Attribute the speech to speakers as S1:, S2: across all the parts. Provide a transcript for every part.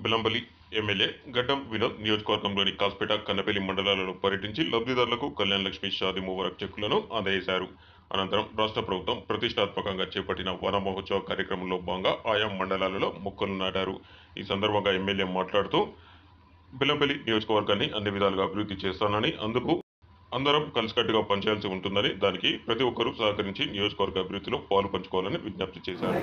S1: Bellampalli MLA గడ్డం వినోద్ నియోజకవర్గంలోని కాస్పేట కన్నపల్లి మండలాలలో పర్యటించి లబ్ధిదారులకు కళ్యాణ లక్ష్మి షాదీ ముబారక్ చెక్కులను అందజేశారు. అనంతరం రాష్ట్ర ప్రభుత్వం ప్రతిష్టాత్మకంగా చేపట్టిన వన మహోత్సవ కార్యక్రమంలో భాగంగా ఆయా మండలాలలో మొక్కలు నాటారు. ఈ సందర్భంగా ఎమ్మెల్యే మాట్లాడుతూ బెల్లంపల్లి నియోజకవర్గాన్ని అన్ని విధాలుగా అభివృద్ధి చేస్తానని, అందుకు అందరం కలిసికట్టుగా పనిచేయాల్సి ఉంటుందని, దానికి ప్రతి ఒక్కరూ సహకరించి నియోజకవర్గ అభివృద్ధిలో పాలు పంచుకోవాలని విజ్ఞప్తి చేశారు.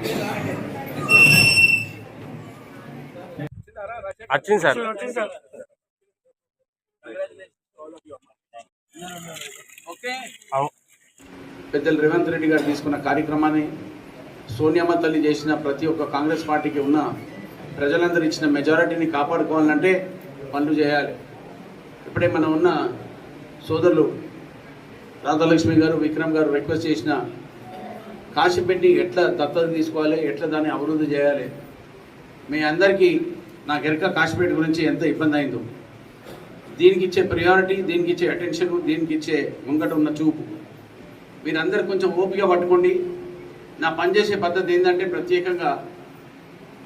S2: పెద్దలు రేవంత్ రెడ్డి గారు తీసుకున్న కార్యక్రమాన్ని సోనియమ్మ తల్లి చేసిన ప్రతి ఒక్క కాంగ్రెస్ పార్టీకి ఉన్న ప్రజలందరూ ఇచ్చిన మెజారిటీని కాపాడుకోవాలంటే పనులు చేయాలి. ఇప్పుడే మనం ఉన్న సోదరులు రాధాలక్ష్మి గారు, విక్రమ్ గారు రిక్వెస్ట్ చేసిన కాశీపెట్టి ఎట్లా దత్తత తీసుకోవాలి, ఎట్లా దాన్ని అభివృద్ధి చేయాలి. మీ అందరికీ నాకు ఎరక కాశీపేట గురించి ఎంత ఇబ్బంది అయిందో, దీనికి ఇచ్చే ప్రియారిటీ, దీనికి ఇచ్చే అటెన్షన్, దీనికి ఇచ్చే ముంగట ఉన్న చూపు మీరందరూ కొంచెం ఓపిక పట్టుకోండి. నా పనిచేసే పద్ధతి ఏంటంటే ప్రత్యేకంగా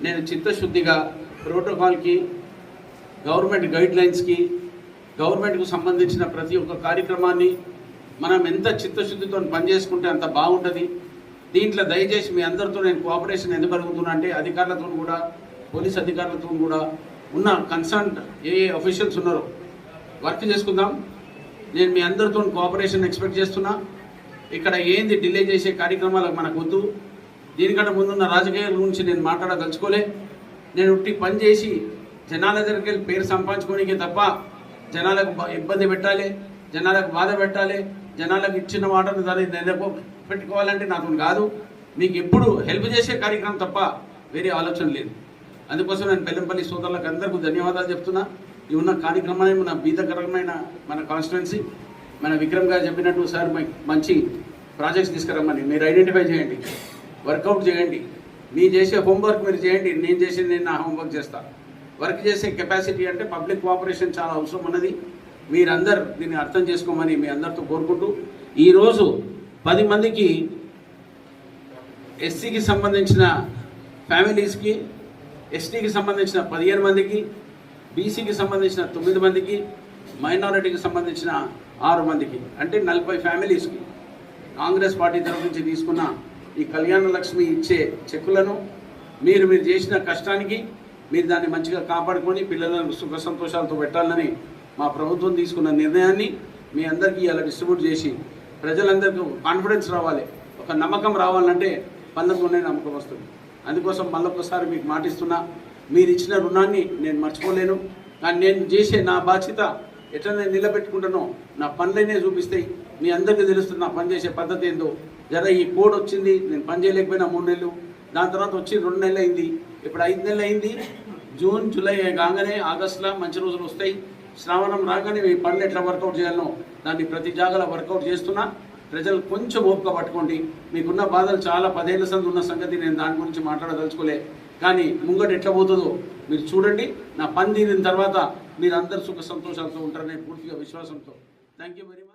S2: నేను చిత్తశుద్ధిగా ప్రోటోకాల్కి, గవర్నమెంట్ గైడ్లైన్స్కి, గవర్నమెంట్కు సంబంధించిన ప్రతి ఒక్క కార్యక్రమాన్ని మనం ఎంత చిత్తశుద్ధితో పనిచేసుకుంటే అంత బాగుంటుంది. దీంట్లో దయచేసి మీ అందరితో నేను కోఆపరేషన్ ఎందుకు అడుగుతున్నా అంటే అధికారులతో కూడా, పోలీస్ అధికారులతో కూడా ఉన్న కన్సర్న్ ఏ అఫీషియల్స్ ఉన్నారో వర్క్ చేసుకుందాం. నేను మీ అందరితో కోఆపరేషన్ ఎక్స్పెక్ట్ చేస్తున్నా. ఇక్కడ ఏంది డిలే చేసే కార్యక్రమాలకు మనకు వద్దు. దీనికంటే ముందున్న రాజకీయాల గురించి నేను మాట్లాడదలుచుకోలే. నేను ఉట్టి పని చేసి జనాల దగ్గరికి వెళ్ళి పేరు సంపాదించుకోనికే తప్ప జనాలకు ఇబ్బంది పెట్టాలి, జనాలకు బాధ పెట్టాలి, జనాలకు ఇచ్చిన మాటను దాన్ని పెట్టుకోవాలంటే నాకు కాదు. మీకు ఎప్పుడు హెల్ప్ చేసే కార్యక్రమం తప్ప వేరే ఆలోచన లేదు. అందుకోసం నేను బెల్లంపల్లి సోదరులకు అందరికీ ధన్యవాదాలు చెప్తున్నా. ఈ ఉన్న కార్యక్రమాన్ని మన బీదకరమైన మన కాన్స్టిట్యున్సీ, మన విక్రమ్ గారు చెప్పినట్టు సార్ మంచి ప్రాజెక్ట్స్ తీసుకురమ్మని మీరు ఐడెంటిఫై చేయండి, వర్కౌట్ చేయండి. మీరు చేసే హోంవర్క్ మీరు చేయండి, నేను నా హోంవర్క్ చేస్తాను. వర్క్ చేసే కెపాసిటీ అంటే పబ్లిక్ కోఆపరేషన్ చాలా అవసరం ఉన్నది. మీరందరూ దీన్ని అర్థం చేసుకోమని మీ అందరితో కోరుకుంటూ, ఈరోజు 10 మందికి ఎస్సీకి సంబంధించిన ఫ్యామిలీస్కి, ఎస్టీకి సంబంధించిన 15 మందికి, బీసీకి సంబంధించిన 9 మందికి, మైనారిటీకి సంబంధించిన 6 మందికి, అంటే 40 ఫ్యామిలీస్కి కాంగ్రెస్ పార్టీ తరఫు నుంచి తీసుకున్న ఈ కళ్యాణ లక్ష్మి ఇచ్చే చెక్కులను మీరు చేసిన కష్టానికి మీరు దాన్ని మంచిగా కాపాడుకొని పిల్లలను సుఖ సంతోషాలతో పెట్టాలని మా ప్రభుత్వం తీసుకున్న నిర్ణయాన్ని మీ అందరికీ ఇలా డిస్ట్రిబ్యూట్ చేసి ప్రజలందరికీ కాన్ఫిడెన్స్ రావాలి, ఒక నమ్మకం రావాలంటే పనులతోనే నమ్మకం వస్తుంది. అందుకోసం మళ్ళొకసారి మీకు మాటిస్తున్నా, మీరు ఇచ్చిన రుణాన్ని నేను మర్చిపోలేను. కానీ నేను చేసే నా బాధ్యత ఎట్లా నేను నిలబెట్టుకుంటానో నా పనులనే చూపిస్తాయి. మీ అందరికీ తెలుస్తుంది నా పని చేసే పద్ధతి ఏందో. ఈ కోడ్ వచ్చింది, నేను పని చేయలేకపోయినా 3 నెలలు, దాని తర్వాత వచ్చి 2 నెలలు అయింది, ఇప్పుడు 5 నెలలు అయింది. జూన్, జూలై కాగానే ఆగస్టులో మంచి రోజులు వస్తాయి. శ్రావణం రాగానే మీ పనులు ఎట్లా వర్కౌట్ చేయాలనో దాన్ని ప్రతి జాగాలో వర్కౌట్ చేస్తున్నా. ప్రజలు కొంచెం ఓపిక పట్టుకోండి. మీకున్న బాధలు చాలా 10 ఏళ్ల సంది ఉన్న సంగతి నేను దాని గురించి మాట్లాడదలుచుకోలే. కానీ ముంగట ఎట్లా పోతుందో మీరు చూడండి. నా పని తీరిన తర్వాత మీరు అందరు సుఖ సంతోషాలతో ఉంటారనే పూర్తిగా విశ్వాసంతో. Thank you very much.